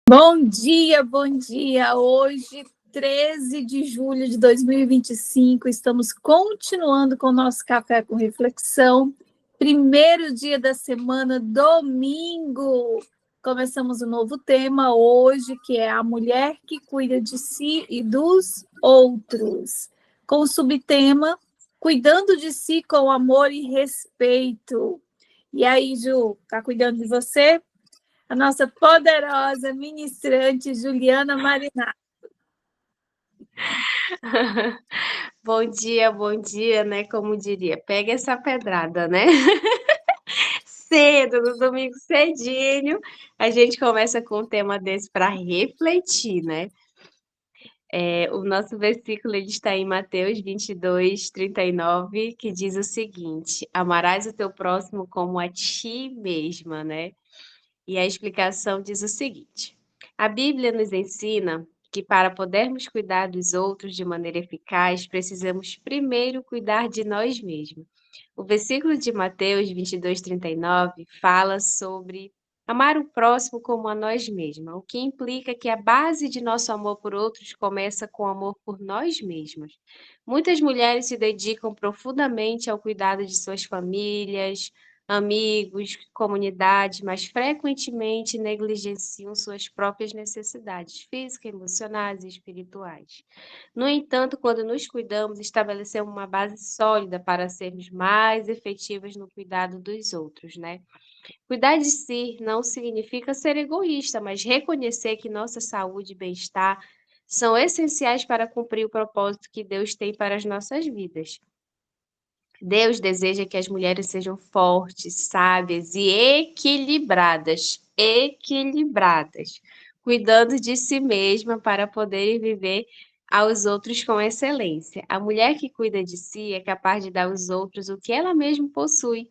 Bom dia, bom dia. Hoje, 13 de julho de 2025, estamos continuando com o nosso Café com Reflexão. Primeiro dia da semana, domingo. Começamos um novo tema hoje, que é a mulher que cuida de si e dos outros. Com o subtema, cuidando de si com amor e respeito. E aí, Ju, tá cuidando de você? A nossa poderosa ministrante Juliana Marina. Bom dia, né? Como diria, pega essa pedrada, né? Cedo, no domingo cedinho, a gente começa com um tema desse para refletir, né? O nosso versículo ele está em Mateus 22:39, que diz o seguinte: Amarás o teu próximo como a ti mesma, né? E a explicação diz o seguinte: a Bíblia nos ensina que para podermos cuidar dos outros de maneira eficaz, precisamos primeiro cuidar de nós mesmos. O versículo de Mateus 22:39 fala sobre amar o próximo como a nós mesmos, o que implica que a base de nosso amor por outros começa com amor por nós mesmos. Muitas mulheres se dedicam profundamente ao cuidado de suas famílias, amigos, comunidade, mas frequentemente negligenciam suas próprias necessidades físicas, emocionais e espirituais. No entanto, quando nos cuidamos, estabelecemos uma base sólida para sermos mais efetivas no cuidado dos outros, né? Cuidar de si não significa ser egoísta, mas reconhecer que nossa saúde e bem-estar são essenciais para cumprir o propósito que Deus tem para as nossas vidas. Deus deseja que as mulheres sejam fortes, sábias e equilibradas, cuidando de si mesma para poderem viver aos outros com excelência. A mulher que cuida de si é capaz de dar aos outros o que ela mesma possui,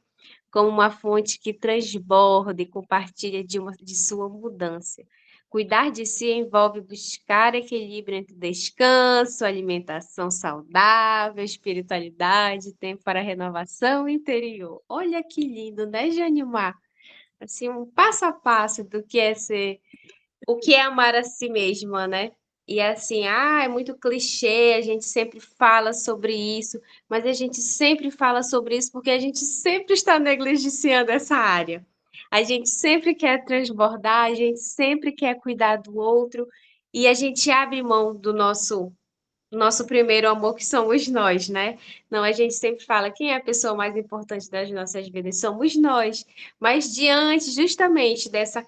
como uma fonte que transborda e compartilha de sua mudança. Cuidar de si envolve buscar equilíbrio entre descanso, alimentação saudável, espiritualidade, tempo para renovação interior. Olha que lindo, né, Janimar? Assim, um passo a passo do que é ser, o que é amar a si mesma, né? E assim, é muito clichê, a gente sempre fala sobre isso, mas a gente sempre fala sobre isso porque a gente sempre está negligenciando essa área. A gente sempre quer transbordar, a gente sempre quer cuidar do outro e a gente abre mão do nosso primeiro amor, que somos nós, né? Não, a gente sempre fala quem é a pessoa mais importante das nossas vidas, somos nós. Mas diante justamente dessa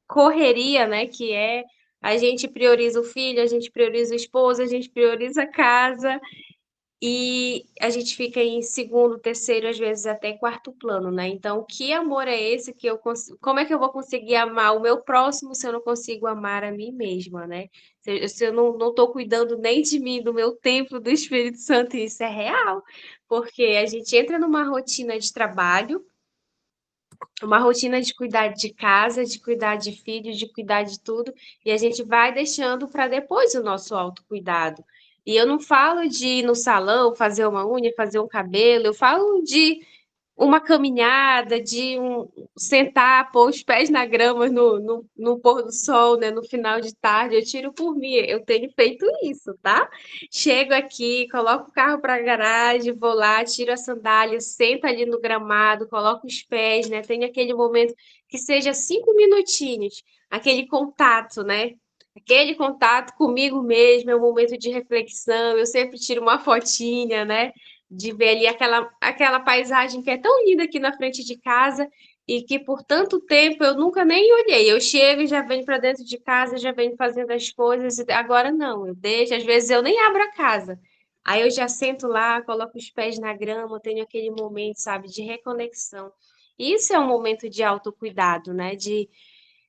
correria, né, que é a gente prioriza o filho, a gente prioriza o esposo, a gente prioriza a casa e a gente fica em segundo, terceiro, às vezes até quarto plano, né? Então, que amor é esse que como é que eu vou conseguir amar o meu próximo se eu não consigo amar a mim mesma, né? Se eu não estou cuidando nem de mim, do meu templo, do Espírito Santo, e isso é real, porque a gente entra numa rotina de trabalho, uma rotina de cuidar de casa, de cuidar de filhos, de cuidar de tudo, e a gente vai deixando para depois o nosso autocuidado. E eu não falo de ir no salão, fazer uma unha, fazer um cabelo, eu falo de uma caminhada, sentar, pôr os pés na grama no pôr do sol, né? No final de tarde, eu tiro por mim, eu tenho feito isso, tá? Chego aqui, coloco o carro para a garagem, vou lá, tiro a sandália, sento ali no gramado, coloco os pés, né? Tenho aquele momento que seja 5 minutinhos, aquele contato, né? Aquele contato comigo mesmo, é um momento de reflexão, eu sempre tiro uma fotinha, né? De ver ali aquela paisagem que é tão linda aqui na frente de casa e que por tanto tempo eu nunca nem olhei. Eu chego e já venho para dentro de casa, já venho fazendo as coisas, e agora não, eu deixo, às vezes eu nem abro a casa. Aí eu já sento lá, coloco os pés na grama, tenho aquele momento, sabe, de reconexão. Isso é um momento de autocuidado, né? De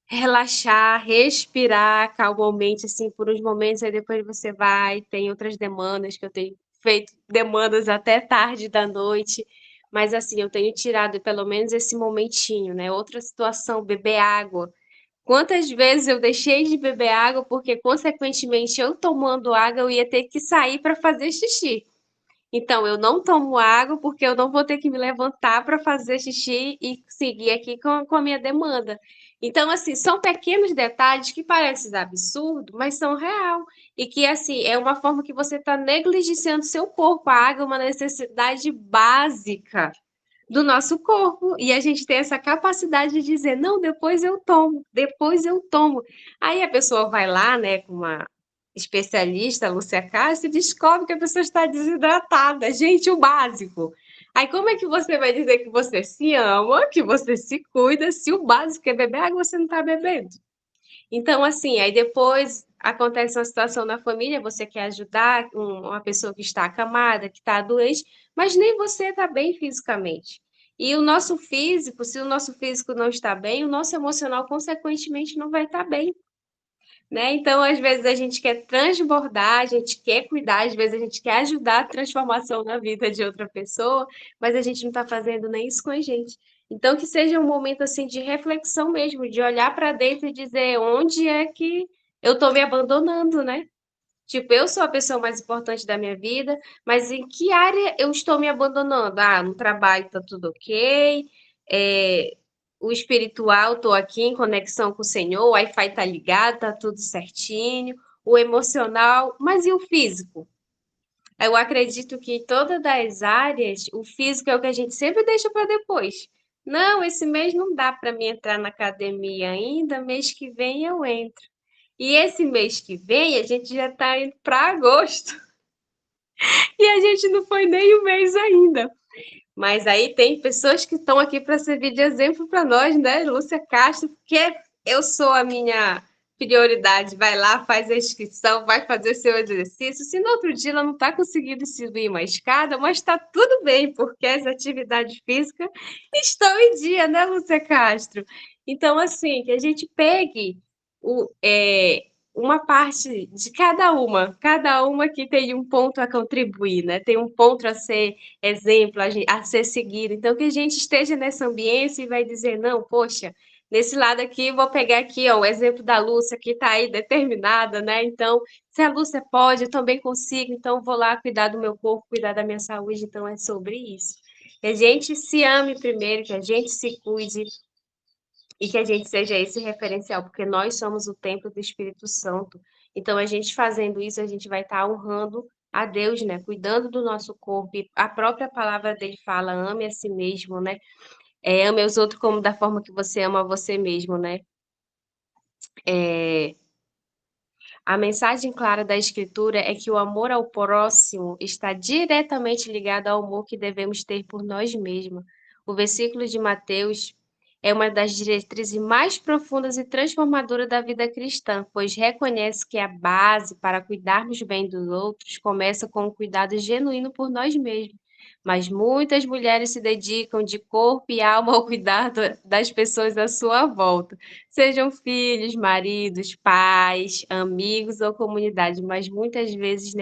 relaxar, respirar calmamente, assim, por uns momentos, aí depois você vai, tem outras demandas, que eu tenho feito demandas até tarde da noite, mas assim, eu tenho tirado pelo menos esse momentinho, né? Outra situação, beber água. Quantas vezes eu deixei de beber água porque, consequentemente, eu tomando água, eu ia ter que sair para fazer xixi. Então, eu não tomo água porque eu não vou ter que me levantar para fazer xixi e seguir aqui com a minha demanda. Então, assim, são pequenos detalhes que parecem absurdo, mas são real. E que, assim, é uma forma que você está negligenciando seu corpo. A água é uma necessidade básica do nosso corpo. E a gente tem essa capacidade de dizer, não, depois eu tomo, depois eu tomo. Aí a pessoa vai lá, né, com uma especialista, a Lúcia Castro, e descobre que a pessoa está desidratada. Gente, o básico. Aí como é que você vai dizer que você se ama, que você se cuida, se o básico é beber água, você não está bebendo? Então, assim, aí depois acontece uma situação na família, você quer ajudar uma pessoa que está acamada, que está doente, mas nem você está bem fisicamente. E o nosso físico, se o nosso físico não está bem, o nosso emocional, consequentemente, não vai estar bem, né? Então, às vezes a gente quer transbordar, a gente quer cuidar, às vezes a gente quer ajudar a transformação na vida de outra pessoa, mas a gente não está fazendo nem isso com a gente. Então, que seja um momento assim de reflexão mesmo, de olhar para dentro e dizer onde é que eu estou me abandonando, né? Tipo, eu sou a pessoa mais importante da minha vida, mas em que área eu estou me abandonando? Ah, no trabalho tá tudo ok, o espiritual, estou aqui em conexão com o Senhor, o Wi-Fi tá ligado, tá tudo certinho, o emocional, mas e o físico? Eu acredito que em todas as áreas, o físico é o que a gente sempre deixa para depois. Não, esse mês não dá para mim entrar na academia ainda, mês que vem eu entro. E esse mês que vem a gente já está indo para agosto e a gente não foi nem um mês ainda. Mas aí tem pessoas que estão aqui para servir de exemplo para nós, né? Lúcia Castro, porque eu sou a minha prioridade. Vai lá, faz a inscrição, vai fazer seu exercício. Se no outro dia ela não está conseguindo subir uma escada, mas está tudo bem, porque as atividades físicas estão em dia, né, Lúcia Castro? Então, assim, que a gente pegue uma parte de cada uma que tem um ponto a contribuir, né? Tem um ponto a ser exemplo, a ser seguido. Então, que a gente esteja nesse ambiente e vai dizer, não, poxa, nesse lado aqui, vou pegar aqui, ó, o exemplo da Lúcia, que está aí determinada, né? Então, se a Lúcia pode, eu também consigo, então vou lá cuidar do meu corpo, cuidar da minha saúde, então é sobre isso. Que a gente se ame primeiro, que a gente se cuide, e que a gente seja esse referencial, porque nós somos o templo do Espírito Santo. Então, a gente fazendo isso, a gente vai estar honrando a Deus, né? Cuidando do nosso corpo. E a própria palavra dele fala, ame a si mesmo, né? Ame os outros como da forma que você ama você mesmo, né? É, a mensagem clara da Escritura é que o amor ao próximo está diretamente ligado ao amor que devemos ter por nós mesmos. O versículo de Mateus é uma das diretrizes mais profundas e transformadoras da vida cristã, pois reconhece que a base para cuidarmos bem dos outros começa com o cuidado genuíno por nós mesmos. Mas muitas mulheres se dedicam de corpo e alma ao cuidado das pessoas à sua volta. Sejam filhos, maridos, pais, amigos ou comunidade, mas muitas vezes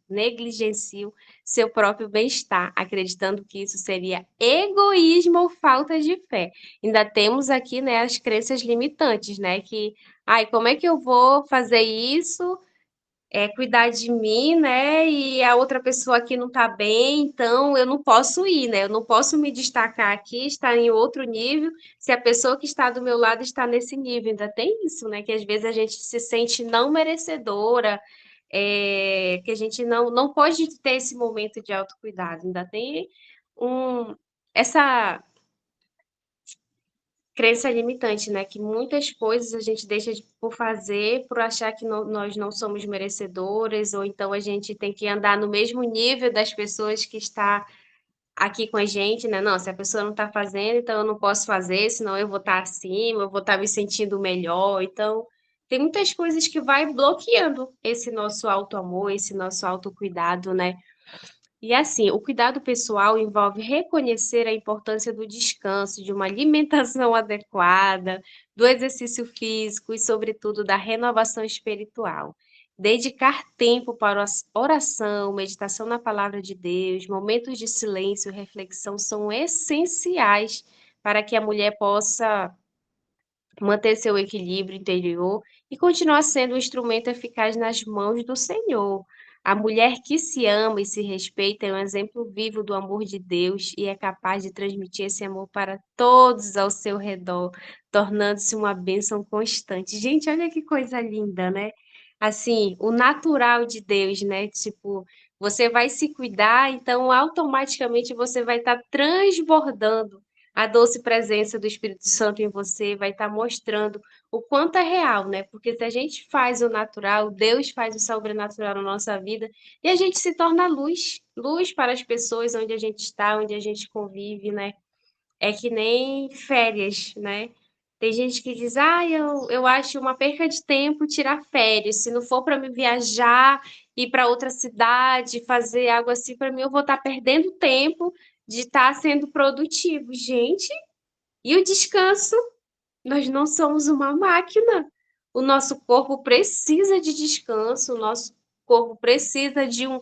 negligenciam seu próprio bem-estar, acreditando que isso seria egoísmo ou falta de fé. Ainda temos aqui, né, as crenças limitantes, né, que, ai, como é que eu vou fazer isso? Cuidar de mim, né? E a outra pessoa aqui não está bem, então eu não posso ir, né? Eu não posso me destacar aqui, estar em outro nível, se a pessoa que está do meu lado está nesse nível. Ainda tem isso, né? Que às vezes a gente se sente não merecedora, que a gente não pode ter esse momento de autocuidado. Ainda tem um, essa crença limitante, né? Que muitas coisas a gente deixa por fazer por achar que nós não somos merecedoras, ou então a gente tem que andar no mesmo nível das pessoas que está aqui com a gente, né? Não, se a pessoa não está fazendo, então eu não posso fazer, senão eu vou estar acima, eu vou estar me sentindo melhor. Então, tem muitas coisas que vai bloqueando esse nosso auto-amor, esse nosso autocuidado, né? E assim, o cuidado pessoal envolve reconhecer a importância do descanso, de uma alimentação adequada, do exercício físico e, sobretudo, da renovação espiritual. Dedicar tempo para oração, meditação na palavra de Deus, momentos de silêncio e reflexão são essenciais para que a mulher possa manter seu equilíbrio interior e continuar sendo um instrumento eficaz nas mãos do Senhor. A mulher que se ama e se respeita é um exemplo vivo do amor de Deus e é capaz de transmitir esse amor para todos ao seu redor, tornando-se uma bênção constante. Gente, olha que coisa linda, né? Assim, o natural de Deus, né? Tipo, você vai se cuidar, então automaticamente você vai estar transbordando a doce presença do Espírito Santo em você, vai estar mostrando o quanto é real, né? Porque se a gente faz o natural, Deus faz o sobrenatural na nossa vida e a gente se torna luz, luz para as pessoas onde a gente está, onde a gente convive, né? É que nem férias, né? Tem gente que diz, eu acho uma perca de tempo tirar férias. Se não for para me viajar, ir para outra cidade, fazer algo assim, para mim, eu vou estar perdendo tempo de estar sendo produtivo. Gente, e o descanso? Nós não somos uma máquina. O nosso corpo precisa de descanso, o nosso corpo precisa de um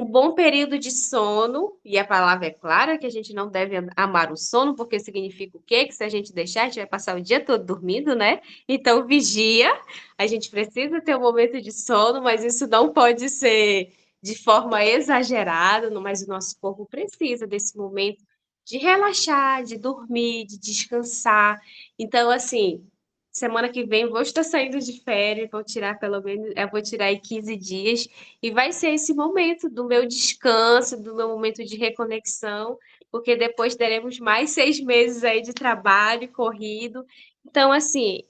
bom período de sono, e a palavra é clara que a gente não deve amar o sono, porque significa o quê? Que se a gente deixar, a gente vai passar o dia todo dormindo, né? Então, vigia, a gente precisa ter um momento de sono, mas isso não pode ser de forma exagerada, mas o nosso corpo precisa desse momento de relaxar, de dormir, de descansar. Então, assim, semana que vem vou estar saindo de férias, vou tirar pelo menos, eu vou tirar aí 15 dias, e vai ser esse momento do meu descanso, do meu momento de reconexão, porque depois teremos mais 6 meses aí de trabalho corrido. Então, assim,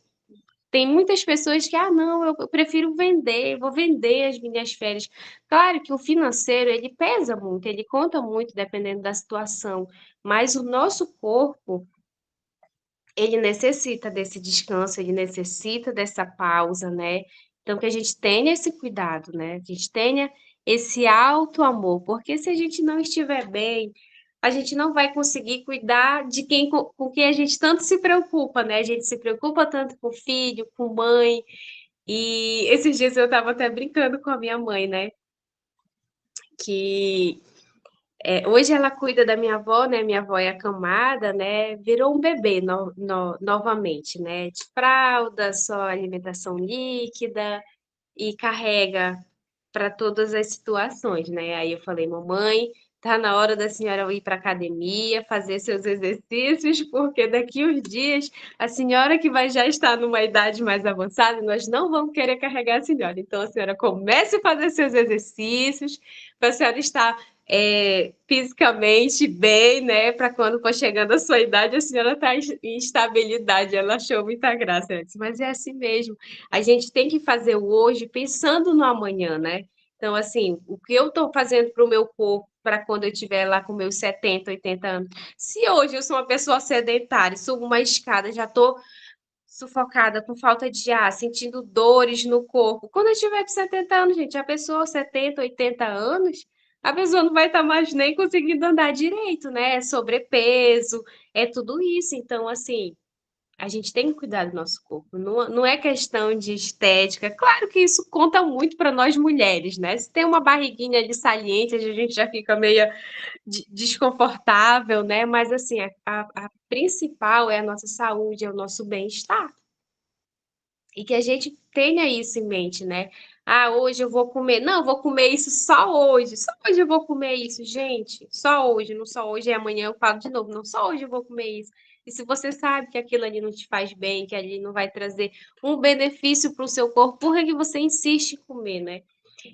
tem muitas pessoas que, não, eu prefiro vender, vou vender as minhas férias. Claro que o financeiro, ele pesa muito, ele conta muito dependendo da situação, mas o nosso corpo, ele necessita desse descanso, ele necessita dessa pausa, né? Então, que a gente tenha esse cuidado, né? Que a gente tenha esse alto amor, porque se a gente não estiver bem, a gente não vai conseguir cuidar de quem com quem a gente tanto se preocupa, né? A gente se preocupa tanto com filho, com mãe, e esses dias eu estava até brincando com a minha mãe, né? Que hoje ela cuida da minha avó, né? Minha avó é acamada, né? Virou um bebê novamente, né? De fralda, só alimentação líquida e carrega para todas as situações, né? Aí eu falei, mamãe, tá na hora da senhora ir para academia, fazer seus exercícios, porque daqui uns dias a senhora que vai já estar numa idade mais avançada, nós não vamos querer carregar a senhora. Então a senhora comece a fazer seus exercícios para a senhora estar fisicamente bem, né? Para quando for chegando a sua idade, a senhora está em estabilidade. Ela achou muita graça. Eu disse, mas é assim mesmo. A gente tem que fazer o hoje pensando no amanhã, né? Então, assim, o que eu estou fazendo para o meu corpo para quando eu estiver lá com meus 70, 80 anos? Se hoje eu sou uma pessoa sedentária, subo uma escada, já estou sufocada, com falta de ar, sentindo dores no corpo. Quando eu tiver com 70 anos, gente, a pessoa 70, 80 anos, a pessoa não vai estar mais nem conseguindo andar direito, né? É sobrepeso, é tudo isso. Então, assim, a gente tem que cuidar do nosso corpo. Não, não é questão de estética. Claro que isso conta muito para nós mulheres, né? Se tem uma barriguinha ali saliente, a gente já fica meio desconfortável, né? Mas assim, a principal é a nossa saúde, é o nosso bem-estar. E que a gente tenha isso em mente, né? Hoje eu vou comer. Não, eu vou comer isso só hoje. Só hoje eu vou comer isso, gente. Só hoje, não só hoje e amanhã eu falo de novo. Não, só hoje eu vou comer isso. E se você sabe que aquilo ali não te faz bem, que ali não vai trazer um benefício para o seu corpo, por que você insiste em comer, né?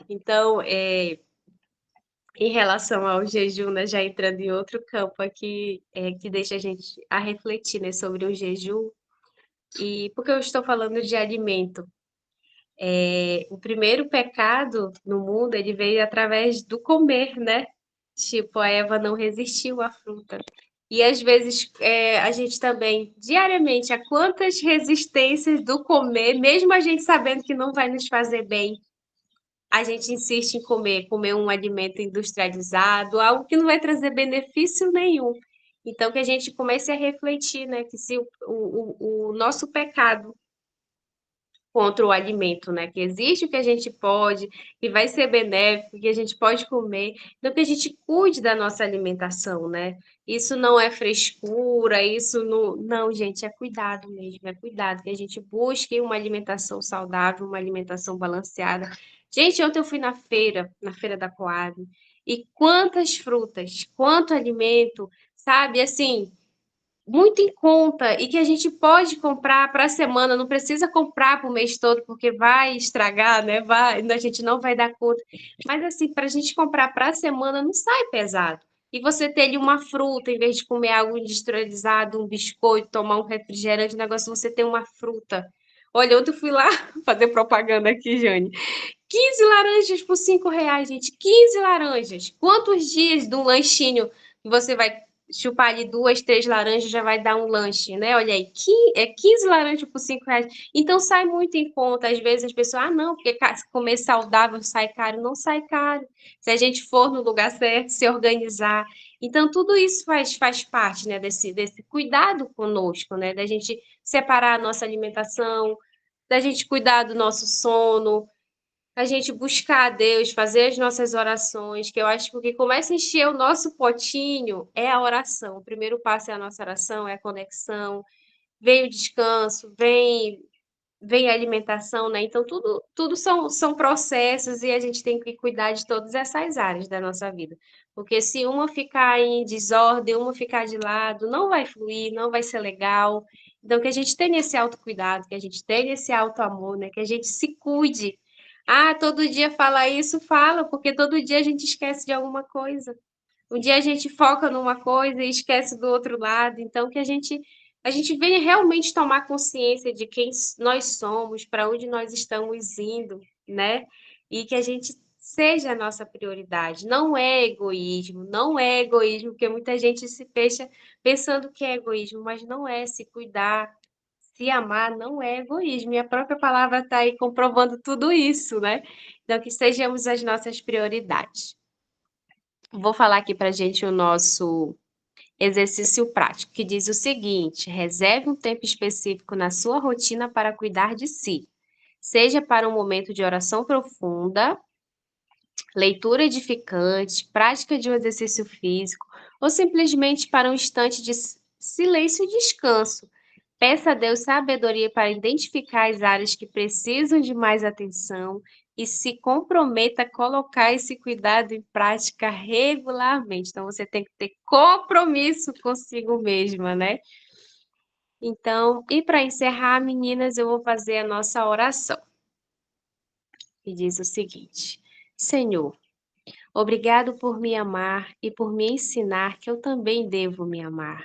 Então, em relação ao jejum, né, já entrando em outro campo aqui, que deixa a gente a refletir, né, sobre o jejum. E por que eu estou falando de alimento? O primeiro pecado no mundo, ele veio através do comer, né? Tipo, a Eva não resistiu à fruta. E às vezes a gente também, diariamente, a quantas resistências do comer, mesmo a gente sabendo que não vai nos fazer bem, a gente insiste em comer um alimento industrializado, algo que não vai trazer benefício nenhum. Então, que a gente comece a refletir, né? Que se o nosso pecado contra o alimento, né? Que existe o que a gente pode, que vai ser benéfico, que a gente pode comer, então que a gente cuide da nossa alimentação, né? Isso não é frescura, isso não, gente, é cuidado mesmo, é cuidado, que a gente busque uma alimentação saudável, uma alimentação balanceada, Gente, ontem eu fui na feira da Coab, e quantas frutas, quanto alimento, sabe? Assim, muito em conta e que a gente pode comprar para a semana, não precisa comprar para o mês todo, porque vai estragar, né? A gente não vai dar conta. Mas assim, para a gente comprar para a semana não sai pesado. E você ter ali uma fruta, em vez de comer algo industrializado, um biscoito, tomar um refrigerante, o negócio, você tem uma fruta. Olha, ontem eu fui lá fazer propaganda aqui, Jane. 15 laranjas por R$ 5, gente. 15 laranjas. Quantos dias de um lanchinho que você vai chupar ali 2, 3 laranjas já vai dar um lanche, né? Olha aí, 15 laranjas por R$ 5. Então sai muito em conta. Às vezes as pessoas, não, porque comer saudável sai caro. Não sai caro. Se a gente for no lugar certo, se organizar. Então tudo isso faz parte, né, desse cuidado conosco, né? Da gente separar a nossa alimentação, da gente cuidar do nosso sono, a gente buscar a Deus, fazer as nossas orações, que eu acho que o que começa a encher o nosso potinho é a oração. O primeiro passo é a nossa oração, é a conexão, vem o descanso, vem a alimentação, né? Então, tudo são processos e a gente tem que cuidar de todas essas áreas da nossa vida. Porque se uma ficar em desordem, uma ficar de lado, não vai fluir, não vai ser legal. Então, que a gente tenha esse autocuidado, que a gente tenha esse autoamor, né? Que a gente se cuide. Todo dia fala isso, fala, porque todo dia a gente esquece de alguma coisa. Um dia a gente foca numa coisa e esquece do outro lado. Então, que a gente venha realmente tomar consciência de quem nós somos, para onde nós estamos indo, né? E que a gente seja a nossa prioridade. Não é egoísmo, não é egoísmo, porque muita gente se fecha pensando que é egoísmo, mas não é. Se cuidar, se amar, não é egoísmo. E a própria palavra está aí comprovando tudo isso, né? Então, que sejamos as nossas prioridades. Vou falar aqui para a gente o nosso exercício prático, que diz o seguinte: reserve um tempo específico na sua rotina para cuidar de si, seja para um momento de oração profunda, leitura edificante, prática de um exercício físico, ou simplesmente para um instante de silêncio e descanso. Peça a Deus sabedoria para identificar as áreas que precisam de mais atenção e se comprometa a colocar esse cuidado em prática regularmente. Então, você tem que ter compromisso consigo mesma, né? Então, e para encerrar, meninas, eu vou fazer a nossa oração. E diz o seguinte: Senhor, obrigado por me amar e por me ensinar que eu também devo me amar.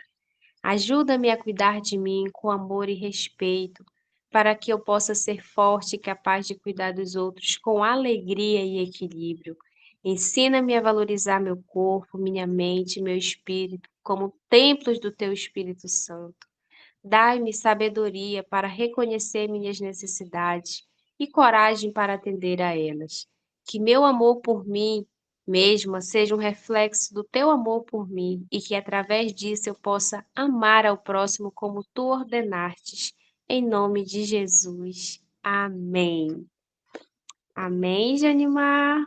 Ajuda-me a cuidar de mim com amor e respeito, para que eu possa ser forte e capaz de cuidar dos outros com alegria e equilíbrio. Ensina-me a valorizar meu corpo, minha mente e meu espírito como templos do teu Espírito Santo. Dai-me sabedoria para reconhecer minhas necessidades e coragem para atender a elas. Que meu amor por mim mesma seja um reflexo do teu amor por mim e que através disso eu possa amar ao próximo como tu ordenastes. Em nome de Jesus. Amém. Amém, Janimar?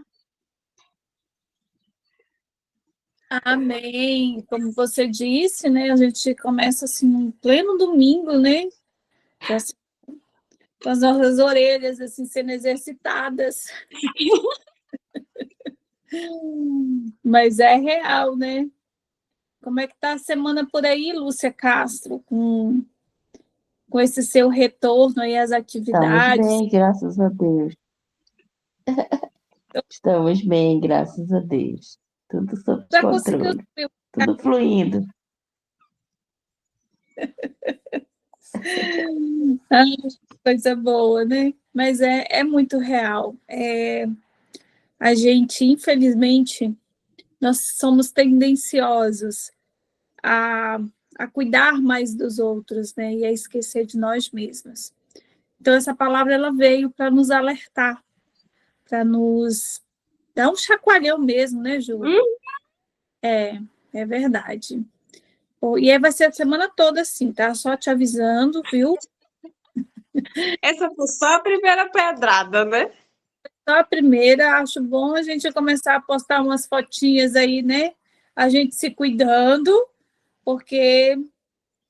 Amém. Como você disse, né? A gente começa assim um pleno domingo, né? Já com as nossas orelhas assim sendo exercitadas. Mas é real, né? Como é que tá a semana por aí, Lúcia Castro, com esse seu retorno aí às Estamos atividades? bem, graças a Deus. Estamos bem, graças a Deus. Tudo sob Já conseguiu controle, tudo fluindo. coisa boa, né? Mas é muito real. A gente, infelizmente, nós somos tendenciosos a, a cuidar mais dos outros, né? E a esquecer de nós mesmos. Então, essa palavra ela veio para nos alertar, para nos dar um chacoalhão mesmo, né, Ju? É verdade. E aí vai ser a semana toda assim, tá? Só te avisando, viu? Essa foi só a primeira pedrada, né? Só a primeira, acho bom a gente começar a postar umas fotinhas aí, né? A gente se cuidando, porque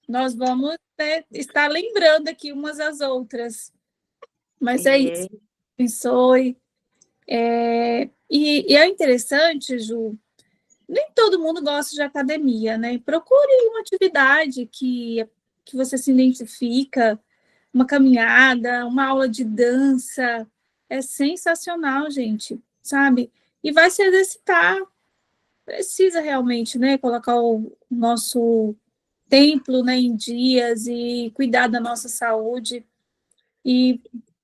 nós vamos, né, estar lembrando aqui umas às outras. Mas é isso. É. Abençoe. E é interessante, Ju, nem todo mundo gosta de academia, né? Procure uma atividade que você se identifica, uma caminhada, uma aula de dança. É sensacional, gente, sabe? E vai se exercitar. Precisa realmente, né, colocar o nosso templo, né, em dias e cuidar da nossa saúde. E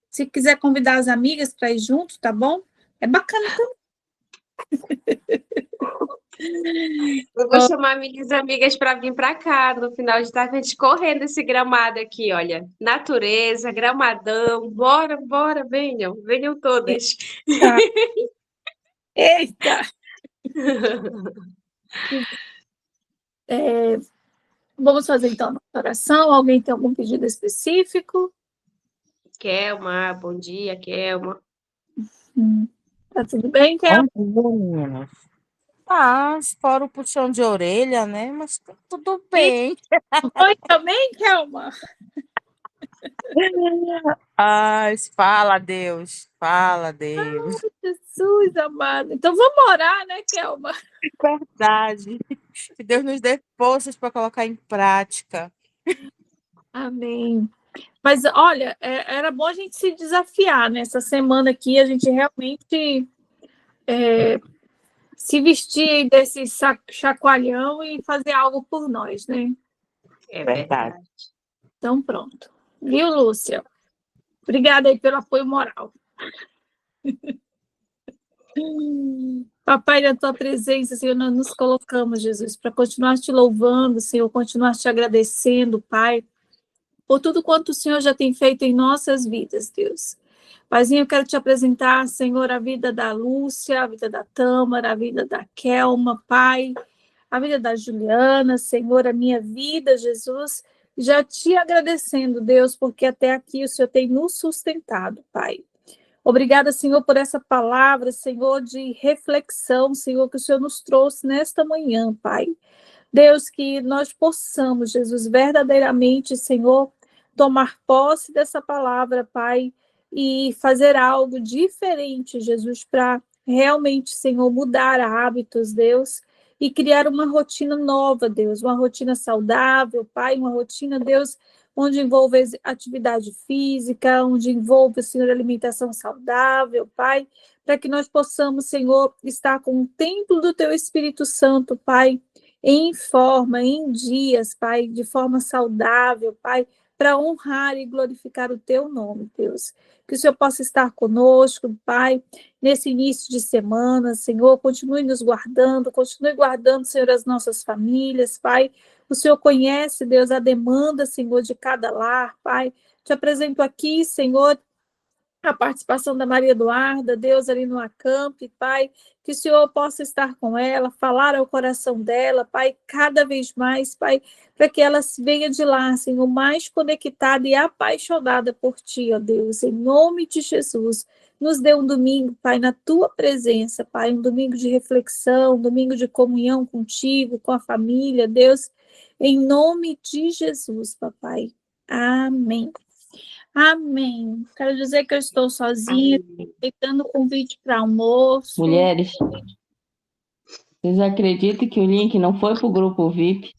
se quiser convidar as amigas para ir junto, tá bom? É bacana também. Eu vou chamar minhas amigas para vir para cá no final de tarde, a gente correndo esse gramado aqui, olha. Natureza, gramadão. Bora, bora, venham, venham todas. Tá. Eita! Vamos fazer então a oração. Alguém tem algum pedido específico? Kelma, bom dia, Kelma. Tá tudo bem, Kel? Bom dia, meninas. Ah, fora o puxão de orelha, né? Mas tá tudo bem. Oi, também, Kelma? Ai, fala, Deus. Fala, Deus. Jesus amado. Então vamos orar, né, Kelma? Verdade. Que Deus nos dê forças para colocar em prática. Amém. Mas olha, era bom a gente se desafiar nessa semana aqui, a gente realmente se vestir desse chacoalhão e fazer algo por nós, né? É Verdade. verdade. Então pronto. Viu, Lúcia? Obrigada aí pelo apoio moral. Papai, na tua presença, Senhor, nós nos colocamos, Jesus, para continuar te louvando, Senhor, continuar te agradecendo, Pai, por tudo quanto o Senhor já tem feito em nossas vidas, Deus. Paizinho, eu quero te apresentar, Senhor, a vida da Lúcia, a vida da Tâmara, a vida da Kelma, Pai, a vida da Juliana, Senhor, a minha vida, Jesus, já te agradecendo, Deus, porque até aqui o Senhor tem nos sustentado, Pai. Obrigada, Senhor, por essa palavra, Senhor, de reflexão, Senhor, que o Senhor nos trouxe nesta manhã, Pai. Deus, que nós possamos, Jesus, verdadeiramente, Senhor, tomar posse dessa palavra, Pai, e fazer algo diferente, Jesus, para realmente, Senhor, mudar hábitos, Deus, e criar uma rotina nova, Deus, uma rotina saudável, Pai, uma rotina, Deus, onde envolve atividade física, onde envolve, Senhor, alimentação saudável, Pai, para que nós possamos, Senhor, estar com o templo do Teu Espírito Santo, Pai, em forma, em dias, Pai, de forma saudável, Pai, para honrar e glorificar o Teu nome, Deus. Que o Senhor possa estar conosco, Pai, nesse início de semana, Senhor, continue nos guardando, continue guardando, Senhor, as nossas famílias, Pai. O Senhor conhece, Deus, a demanda, Senhor, de cada lar, Pai. Te apresento aqui, Senhor, a participação da Maria Eduarda, Deus ali no acampe, Pai, que o Senhor possa estar com ela, falar ao coração dela, Pai, cada vez mais, Pai, para que ela venha de lá, Senhor, mais conectada e apaixonada por Ti, ó Deus, em nome de Jesus. Nos dê um domingo, Pai, na Tua presença, Pai, um domingo de reflexão, um domingo de comunhão contigo, com a família, Deus, em nome de Jesus, Papai. Amém. Amém. Quero dizer que eu estou sozinha, aceitando o convite para almoço. Mulheres, vocês acreditam que o link não foi para o grupo VIP?